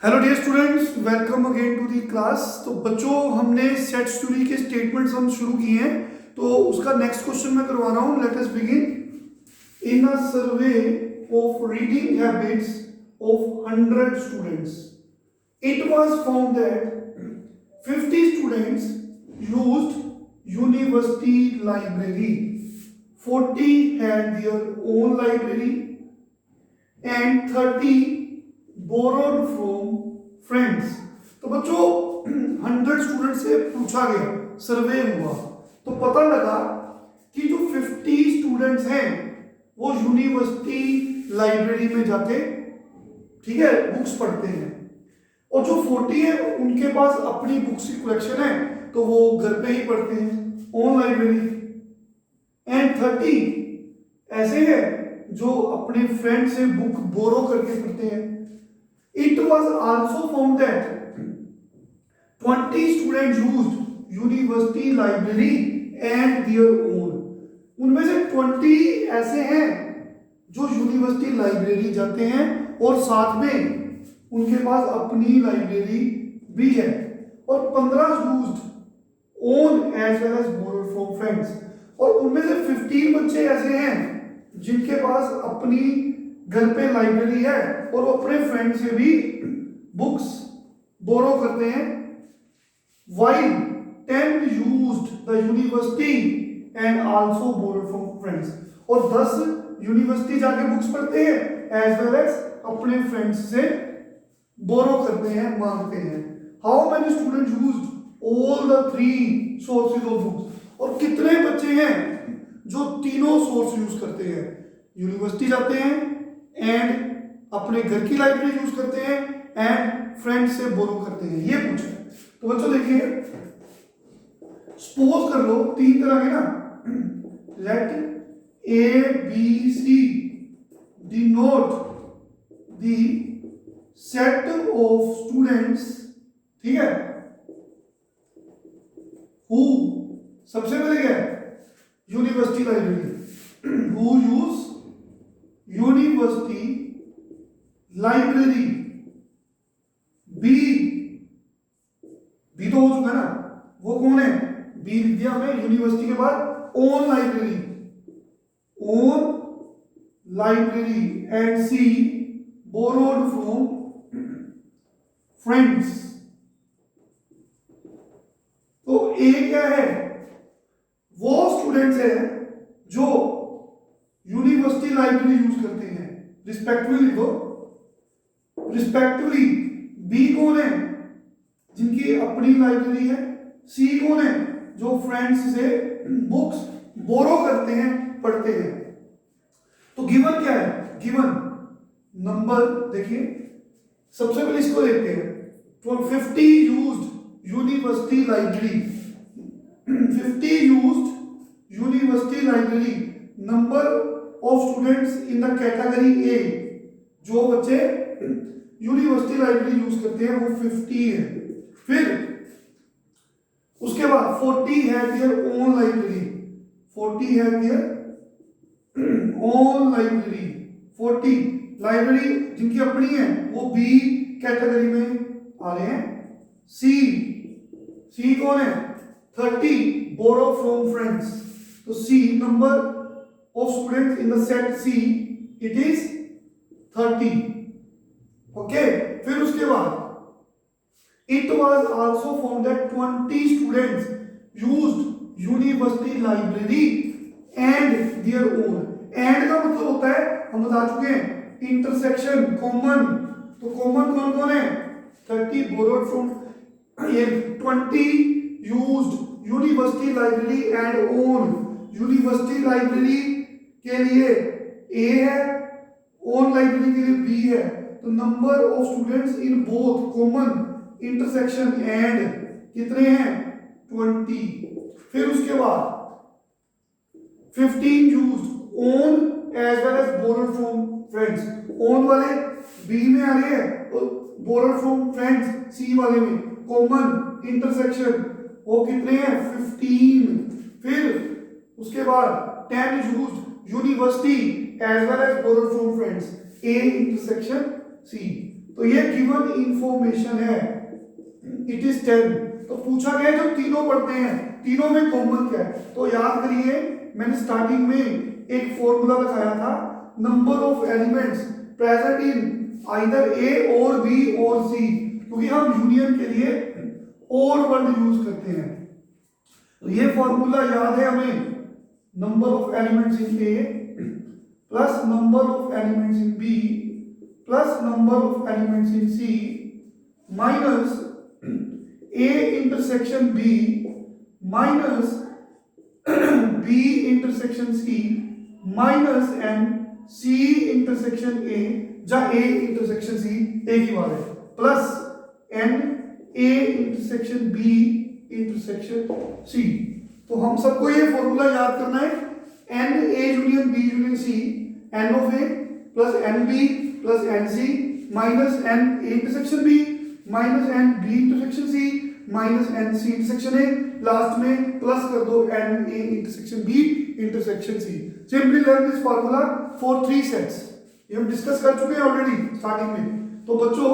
Hello dear students, welcome again to the class. तो बच्चों, हमने सेट थ्योरी के स्टेटमेंट्स हम शुरू किए हैं, तो उसका नेक्स्ट क्वेश्चन मैं करवा रहा हूँ। Let us begin. In a survey of reading habits of 100 students, it was found that 50 students used university library, 40 had their own library and 30 borrowed from friends। तो बच्चों 100 स्टूडेंट से पूछा गया, सर्वे हुआ, तो पता लगा कि जो 50 स्टूडेंट्स हैं वो यूनिवर्सिटी लाइब्रेरी में जाके, ठीक है, बुक्स पढ़ते हैं, और जो 40 है उनके पास अपनी बुक्स की कलेक्शन है, तो वो घर पे ही पढ़ते हैं, ऑन लाइब्रेरी। एंड 30 ऐसे हैं जो अपने फ्रेंड से बुक बोरो करके पढ़ते हैं। It was also found that 20 students used university library and their own। उनमें से 20 ऐसे हैं जो यूनिवर्सिटी लाइब्रेरी जाते हैं और साथ में उनके पास अपनी लाइब्रेरी भी है, और 15 used own as well as borrowed from friends। और उनमें से 15 बच्चे ऐसे हैं जिनके पास अपनी घर पे लाइब्रेरी है और वो अपने फ्रेंड से भी बुक्स बोरो करते हैं। while 10 used the university and also borrowed from friends। और 10 यूनिवर्सिटी जाके बुक्स पढ़ते हैं एज वेल एज अपने फ्रेंड्स से बोरो करते हैं, मांगते हैं। How many student used all the 3 sources of books. और कितने बच्चे हैं जो तीनों सोर्स यूज करते हैं, यूनिवर्सिटी जाते हैं एंड अपने घर की लाइब्रेरी यूज करते हैं एंड फ्रेंड से बोरो करते हैं, ये पूछा। तो बच्चों देखिए, सपोज कर लो 3 तरह के ना, let A B C denote the set of students, ठीक है, हु, सबसे पहले क्या है, university library, who use university library. B तो हो चुका है ना, वो कौन है, बी विद्या में यूनिवर्सिटी के बाद own library, own library, and C borrowed from friends. तो ए क्या है, वो स्टूडेंट्स हैं जो यूनिवर्सिटी लाइब्रेरी यूज करते हैं, रिस्पेक्टिवली दो, रिस्पेक्टिवली। बी कौन है, जिनकी अपनी लाइब्रेरी है। सी कौन है, जो फ्रेंड्स से बुक्स बोरो करते हैं, पढ़ते हैं। तो गिवन क्या है, गिवन नंबर देखिए, सबसे पहले इसको देखते हैं। तो 50 used university library, 50 used university library, number of students in the category A, जो बच्चे यूनिवर्सिटी लाइब्रेरी यूज करते हैं वो 50 है। फिर उसके बाद 40 है देयर ओन लाइब्रेरी, 40 है देयर ओन लाइब्रेरी, 40 लाइब्रेरी जिनकी अपनी है वो बी कैटेगरी में आ रहे हैं। सी कौन है, 30 बोरो फ्रॉम फ्रेंड्स। तो C number of students in the set C, it is 30। Okay, फिर उसके बाद it was also found that 20 students used university library and their own। and का मतलब होता है, हम बता चुके हैं, इंटरसेक्शन, कॉमन। तो कॉमन कौन कौन है, 30 borrowed from, 20 used university library and own। University library के लिए ए है, ओन लाइब्रेरी के लिए बी है। तो number of students in both common, intersection and कितने हैं, 20। फिर उसके बाद 15 used own as well as borrowed from friends. Own वाले बी में आ रहे हैं, तो बोरोड फ्रॉम फ्रेंड्स सी वाले में, कॉमन, इंटरसेक्शन, वो कितने हैं, 15। फिर उसके बाद 10 used university as well as borrowed from friends, A intersection C. तो ये गिवन इंफॉर्मेशन है, इट इज 10। तो पूछा गया है जो तीनों पढ़ते हैं, तीनों में कॉमन क्या है? तो याद करिए मैंने स्टार्टिंग में एक फॉर्मूला लगाया था, number of elements present in either A और बी और सी, क्योंकि हम यूनियन के लिए और वर्ड यूज करते हैं। तो ये फॉर्मूला याद है हमें, number of elements in A plus number of elements in B plus number of elements in C minus A intersection B minus B intersection C minus and C intersection A, जहाँ A intersection C एक ही बात है, plus N A intersection B intersection C। तो हम सबको ये formula याद करना है, N A union B union C, N of A plus N B plus N C minus N A intersection B minus N B intersection C minus N C intersection A, last में plus कर दो N A intersection B intersection C। Simply learn this formula for 3 sets, ये हम discuss कर चुके हैं already starting में। तो बच्चों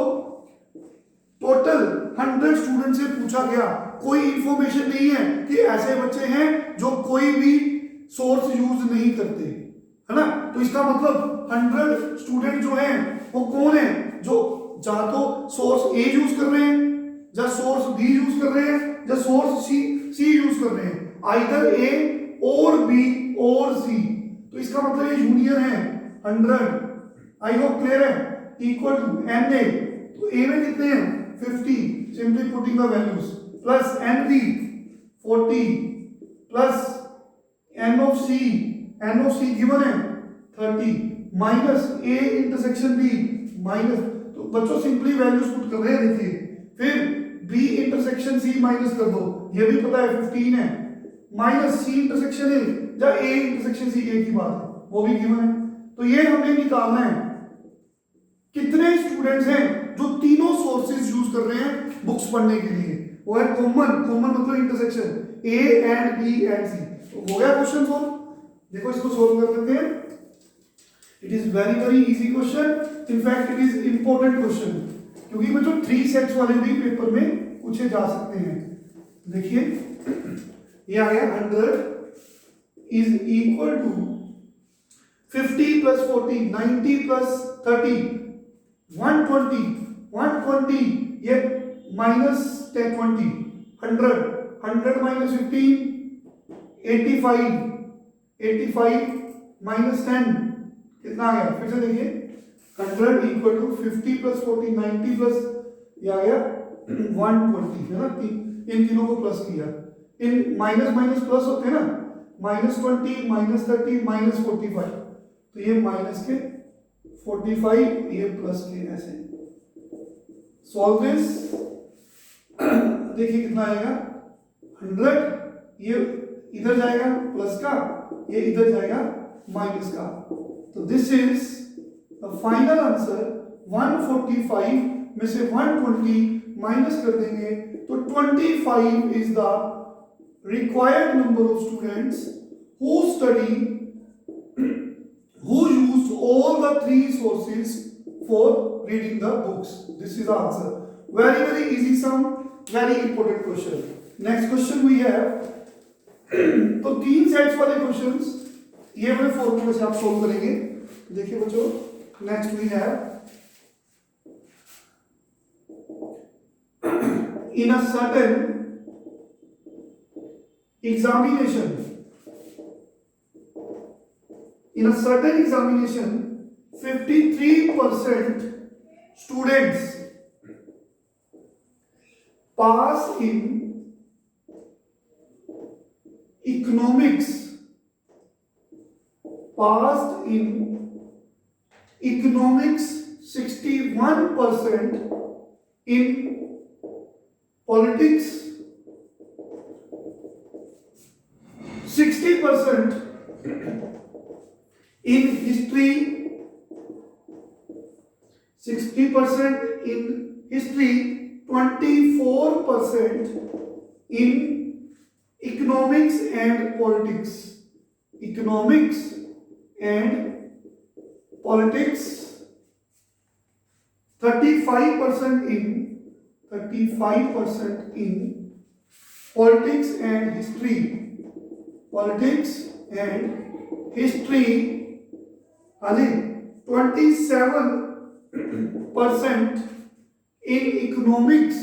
टोटल 100 स्टूडेंट से पूछा गया, कोई इंफॉर्मेशन नहीं है कि ऐसे बच्चे हैं जो कोई भी सोर्स यूज नहीं करते, है ना। तो इसका मतलब 100 स्टूडेंट जो हैं वो कौन है, जो या तो सोर्स ए यूज कर रहे हैं, या सोर्स बी यूज कर रहे हैं, या सोर्स सी यूज कर रहे हैं, आइदर ए और बी और सी। तो इसका मतलब ये यूनियन है 100। आई होप क्लियर है। इक्वल टू एन ए, तो ए में कितने हैं 50, simply putting the values, plus N B 40 plus N of C given है 30 minus A intersection B minus, तो बच्चों सिंपली वैल्यूज पुट कर रहे हैं, देखिए। फिर बी इंटरसेक्शन सी माइनस कर दो, ये भी पता है 15 है, माइनस सी इंटरसेक्शन ए या ए इंटरसेक्शन सी, एक ही बात है, वो भी गिवन है। तो ये हमें निकालना है कितने स्टूडेंट्स हैं जो तीनों सोर्सेज यूज कर रहे हैं बुक्स पढ़ने के लिए, वो है कॉमन मतलब intersection A and B and C. तो हो गया क्वेश्चन सॉल्व। देखो इसको सॉल्व कर लेते हैं। It is very easy question, in fact it is important question, क्योंकि बच्चों 3 सेट्स वाले भी पेपर में पूछे जा सकते हैं। देखिए ये आ गया 100 is equal to 50 plus 40 90 plus 30 120 ये माइनस 10 20 100 माइनस 15 85 माइनस 10 कितना आ गया, फिर से देखिए 100 इक्वल टू 50 प्लस 40 90 प्लस ये आ गया 120, है ना। इन तीनों को प्लस किया, इन माइनस माइनस प्लस होते हैं ना, माइनस 20 माइनस 30 माइनस 45, तो ये माइनस के 45 ये प्लस के, ऐसे सॉल्व दिस। देखिए कितना आएगा 100, ये इधर जाएगा प्लस का, ये इधर जाएगा माइनस का, तो this is the final answer 145 में से 120 माइनस कर देंगे तो 25 is the required number of students who study who used all the 3 sources for reading the books. This is the answer. Very easy sum, very important question. Next question we have. तो 3 sets वाले questions ये वाले फॉर्मूले से आप solve करेंगे। देखिए बच्चों, next we have in a certain examination, 53% students pass in economics, passed in economics, 61% in politics, 60% in history, 60% in history, 24% in economics and politics, economics and politics, 35% in politics and history. Politics and history. हाँ जी, 27% in economics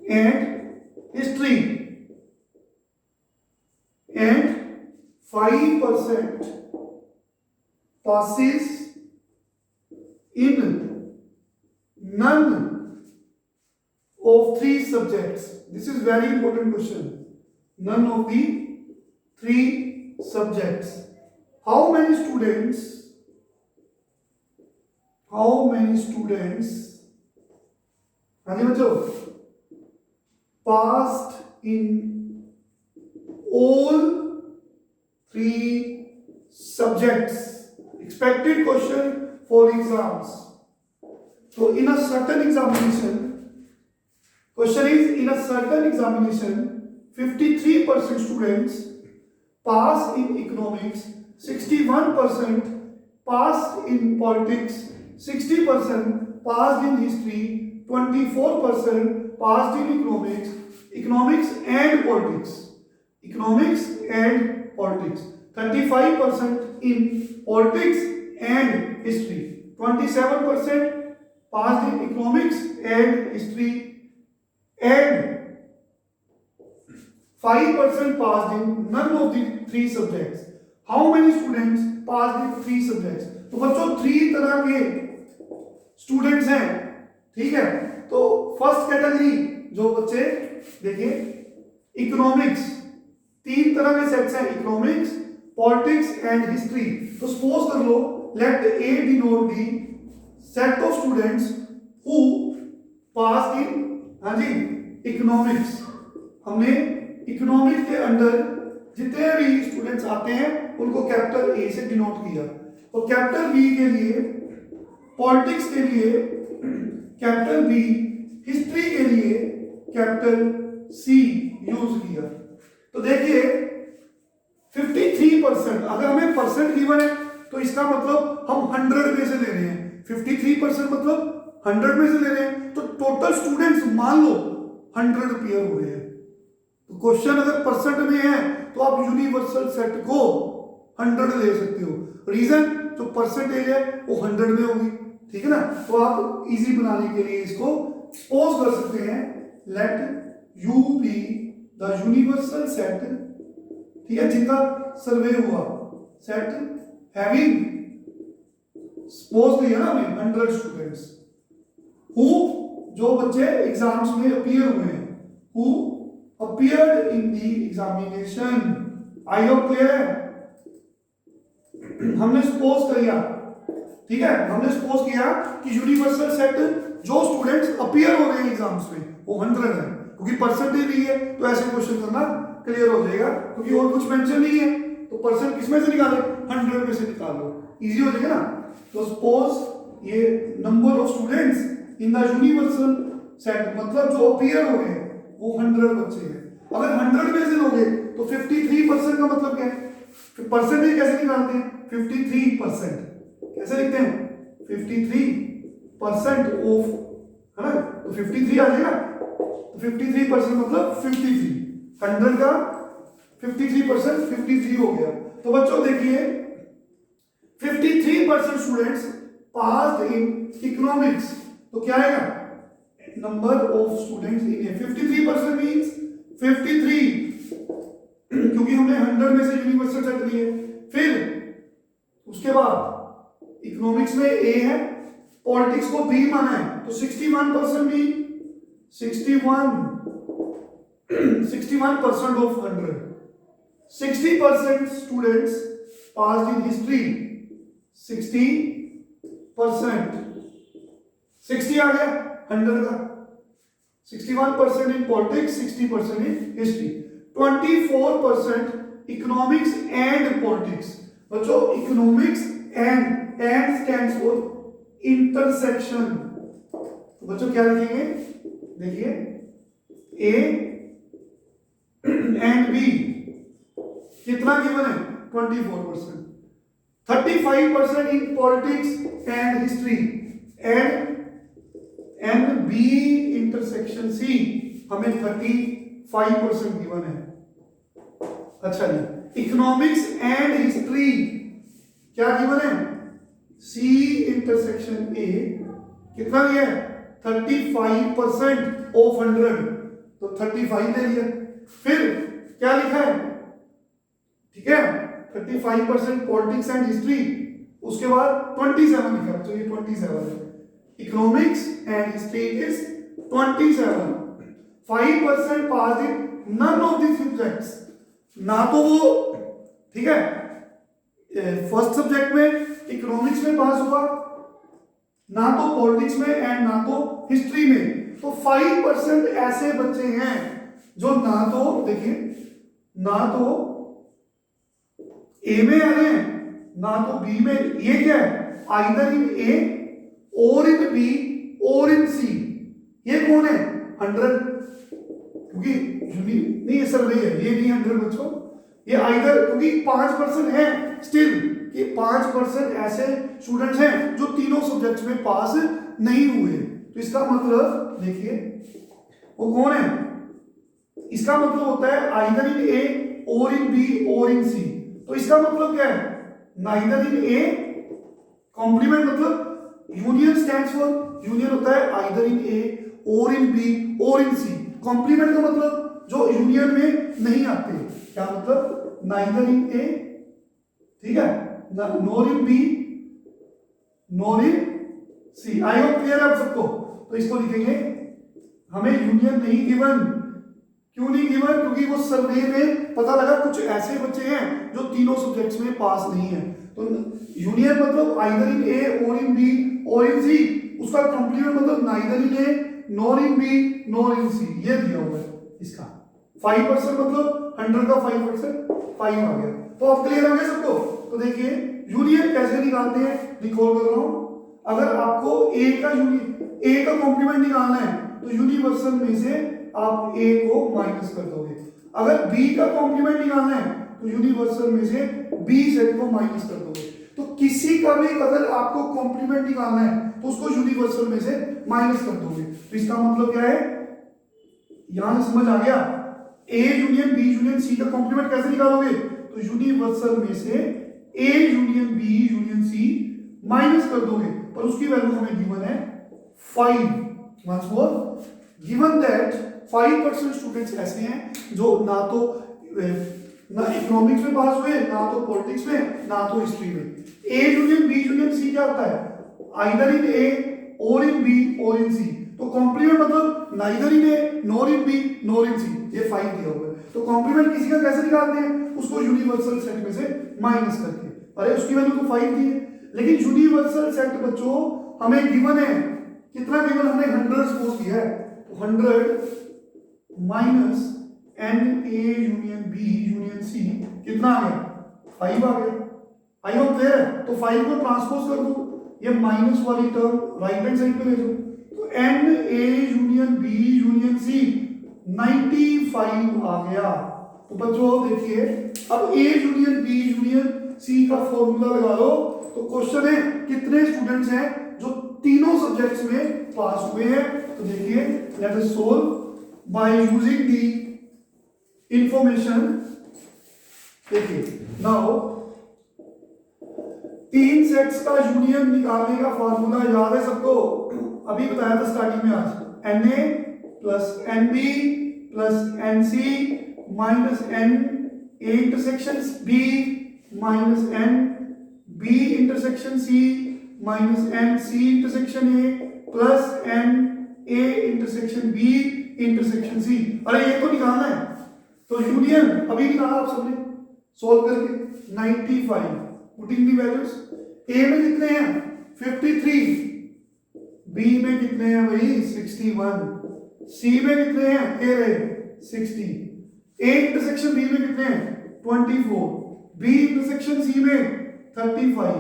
and history, and 5% passes in none of three subjects. This is very important question. None of the three subjects. How many students हाँ जी बच्चों, passed in all three subjects? Expected question for exams. So in a certain examination, question is, in a certain examination 53% students pass in economics, 61% passed in politics, 60% passed in history, 24% passed in economics and politics. 35% in politics and history, 27% passed in economics and history, and 5% passed in none of the three subjects. How many students passed in three subjects? तो बच्चों 3 तरह के students हैं, ठीक है। तो first category जो बच्चे देखिए, इकोनॉमिक्स, 3 तरह के सेट्स हैं, इकोनॉमिक्स, पॉलिटिक्स एंड हिस्ट्री। तो सपोज कर लो, let A denote the set of students who pass in, हाँ जी, इकोनॉमिक्स। हमने इकोनॉमिक्स के अंदर जितने भी स्टूडेंट्स आते हैं उनको कैपिटल ए से डिनोट किया, और कैपिटल बी के लिए, पॉलिटिक्स के लिए कैपिटल बी, हिस्ट्री के लिए कैपिटल सी यूज किया। तो देखिए 53%, अगर हमें परसेंट गिवन है तो इसका मतलब हम 100 में से ले रहे हैं। 53% मतलब 100 में से ले रहे हैं, तो टोटल स्टूडेंट्स मान लो 100 पेयर हो रहे हैं। तो क्वेश्चन अगर परसेंट में है तो आप यूनिवर्सल सेट को 100 ले सकते हो। रीजन, जो परसेंटेज है वो 100 में होगी, ठीक है ना। तो आप इजी बनाने के लिए इसको सपोज कर सकते हैं, let you be the universal set, ठीक है, जिनका सर्वे हुआ, सेट हैविंग, सपोज किया ना हमें 100 स्टूडेंट्स हु, जो बच्चे एग्जाम्स में अपीयर हुए हैं, who appeared in the examination। I hope clear है। हमने सपोज किया, ठीक है, हमने सपोज किया कि यूनिवर्सल सेट जो स्टूडेंट्स अपीयर हो रहे हैं एग्जाम्स में वो 100 है, क्योंकि परसेंटेज नहीं है तो ऐसे क्वेश्चन करना क्लियर हो जाएगा, क्योंकि और कुछ मेंशन नहीं है। तो परसेंट किसमें से निकाले? 100 में से निकाल लो, इजी हो जाएगा ना। तो सपोज ये number of students in the universal set, मतलब जो अपीयर हो रहे हैं वो 100 बच्चे हैं। अगर 100 में से लोगे तो 53% का मतलब क्या है? परसेंटेज कैसे निकालते हैं? 53% कैसे लिखते हैं? 53% ऑफ, है ना, तो 53 आ जाएगा। तो 53% मतलब 53, 100 का 53% 53 हो गया। तो बच्चों देखिए 53% स्टूडेंट्स पास्ड इन इकोनॉमिक्स, तो क्या आएगा? Number of students in 53% means 53, क्योंकि हमने 100 में से यूनिवर्सल सेट लिए। फिर उसके बाद इकोनॉमिक्स में ए है, पॉलिटिक्स को बी माना है, तो 61% भी 61% of 100। 60% students passed in history, 60%, 60 आ गया 100 का। 61% in politics, 60% in history. 24% economics and politics. बच्चों economics and stands for intersection. तो बच्चों क्या लिखेंगे? देखिए ए एंड बी कितना गिवन है? 24%। 35% in politics and history and B intersection C हमें 35% गिवन है। अच्छा जी, इकोनॉमिक्स एंड हिस्ट्री क्या गिवन है? सी इंटरसेक्शन ए कितना दिया है? 35% ऑफ 100, तो 35 ले लिया। फिर क्या लिखा है? ठीक है, 35% पॉलिटिक्स एंड हिस्ट्री, उसके बाद 27 लिखा है, तो ये 27 है। Economics and history is 27। 5% pass in none of the subjects, ना तो वो, ठीक है, फर्स्ट सब्जेक्ट में इकोनॉमिक्स में पास हुआ, ना तो पॉलिटिक्स में एंड ना तो हिस्ट्री में। तो 5% ऐसे बच्चे हैं जो ना तो, देखिए, ना तो ए में आ रहे हैं ना तो बी में। ये क्या है? आइदर इन ए और इन बी और इन सी। ये कौन है? 100, क्योंकि नहीं, ये सर्वे है, ये नहीं 100 बच्चों, ये आइदर, क्योंकि 5% है स्टिल, ये 5% ऐसे स्टूडेंट्स हैं जो तीनों सब्जेक्ट्स में पास नहीं हुए। तो इसका मतलब देखिए वो कौन है? इसका मतलब होता है आइदर इन ए और इन बी और इन सी। तो इसका मतलब क्या है? नाइदर इन ए, कॉम्प्लीमेंट मतलब यूनियन स्टैंड्स फॉर, यूनियन होता है आइदर इन ए और इन बी और इन सी। कॉम्प्लीमेंट का मतलब जो यूनियन में नहीं आते। क्या मतलब? नाइदर इन ए, ठीक है, nor in B nor in C. I hope clear है आप सबको। तो इसको लिखेंगे, हमें यूनियन नहीं गिवन। क्यों नहीं गिवन? क्योंकि वो सर्वे में पता लगा कुछ ऐसे बच्चे हैं जो तीनों सब्जेक्ट्स में पास नहीं है। तो यूनियन मतलब आइदर इन ए और इन बी और इन सी, उसका कंप्लीमेंट मतलब neither in A nor in B nor in C, ये दिया हुआ है इसका। 5% मतलब 100 का 5%, 5 आ गया। तो अब क्लियर हो गया सबको? तो देखिए यूनियन कैसे निकालते हैं, रिकॉल कर रहा हूं। अगर आपको ए का यूनियन, ए का कॉम्प्लीमेंट निकालना है तो यूनिवर्सल में से आप ए को माइनस कर दोगे। अगर बी का कॉम्प्लीमेंट निकालना है तो यूनिवर्सल में से बी सेट को माइनस कर दोगे। तो किसी का भी अगर आपको कॉम्प्लीमेंट निकालना है तो उसको यूनिवर्सल में से माइनस कर दोगे। तो इसका मतलब क्या है? यहां से समझ आ गया? A union B union C का कॉम्प्लीमेंट कैसे निकालोगे? तो यूनिवर्सल में से A union B union C minus कर दोगे, पर उसकी वैल्यू हमें गिवन है 5। Once more, given that 5% students ऐसे हैं जो ना तो ना इकोनॉमिक्स में पास हुए, ना तो पॉलिटिक्स में, ना तो हिस्ट्री में। A union B union C क्या होता है? आइदर इन ए और इन बी और इन सी। तो कॉम्प्लीमेंट मतलब neither in A nor in B nor in C, ये 5 दिया हुआ है। तो कॉम्प्लीमेंट किसी का कैसे निकालते हैं? उसको यूनिवर्सल सेट में से माइनस करके। अरे उसकी वैल्यू तो 5 दी है, लेकिन यूनिवर्सल सेट बच्चों हमें गिवन है कितना? गिवन हमने 100 सपोज किया है, तो 100 minus N A union B union C कितना आ गया? 5 आ गया। आई होप क्लियर है? तो 5 को ट्रांसपोज कर दो, ये माइनस वाली टर्म राइट हैंड साइड पे ले जाओ। तो N A union B union C 95 आ गया। तो बच्चों देखिए, अब A union B union C का फॉर्मूला लगा लो। तो क्वेश्चन है कितने स्टूडेंट्स हैं जो तीनों सब्जेक्ट्स में पास हुए हैं? तो देखिए, let us solve by using the information. देखिए नाउ 3 सेट्स का यूनियन निकालने का फॉर्मूला याद है सबको? अभी बताया था स्टार्टिंग में आज। N A plus N B plus N C minus N A intersection B minus N B intersection C minus N C intersection A plus N A intersection B intersection C. अरे ये तो निकालना है, तो union अभी निकाला आप सबने सोल्व करके 95। पुटिंग दी वैल्यूज, ए में कितने हैं? 53, बी में कितने हैं भाई? 61, सी में कितने हैं? ए रहे 60, ए इंटरसेक्शन बी में कितने हैं? 24, बी इंटरसेक्शन सी में 35,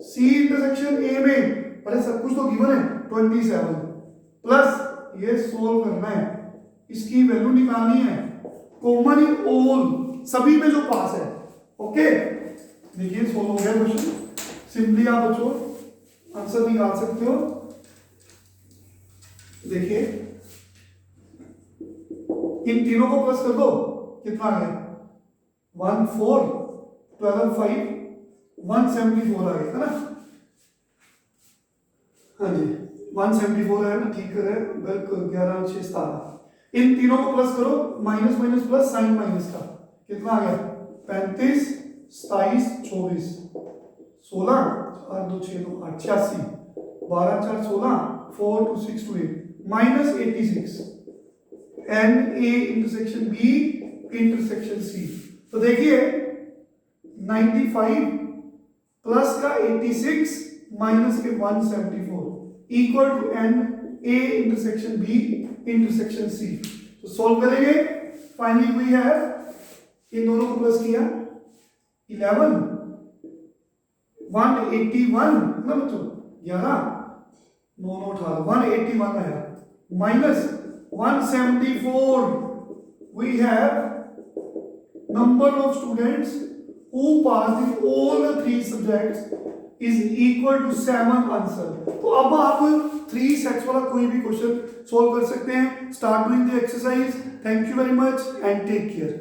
सी इंटरसेक्शन ए में, अरे सब कुछ तो गिवन है 27, प्लस ये सोल्व करना है, इसकी वैल्यू निकालनी है कॉमन इन ऑल, सभी में जो पास है। ओके, देखिए सोल्व हो गया क्वेश्चन। सिंपली आप बच्चों आंसर निकाल सकते हो। देखिए इन तीनों को प्लस कर दो, कितना आ गया 1 4 12 5 174 आ गया है ना। हाँ जी 174 है ना, ठीक है बिल्कुल। 11 6 17, इन तीनों को प्लस करो, minus minus plus sign minus का, कितना आ गया 35 27 24 16 4 2 6 2 8 86 12 4 16 4 2 6 2 8 minus 86 N A intersection B intersection C. तो देखिए 95 प्लस का 86 माइनस के 174 equal to N A intersection B intersection C. तो सॉल्व करेंगे, फाइनली वी हैव इन दोनों को प्लस किया 11 181 ना बच्चों 11 9 9 18 181 आया minus 174 we have number of students who passed in all the 3 subjects is equal to 7 answer. तो अब आप 3 सेट्स वाला कोई भी क्वेश्चन सॉल्व कर सकते हैं। Start doing the exercise. Thank you very much and take care.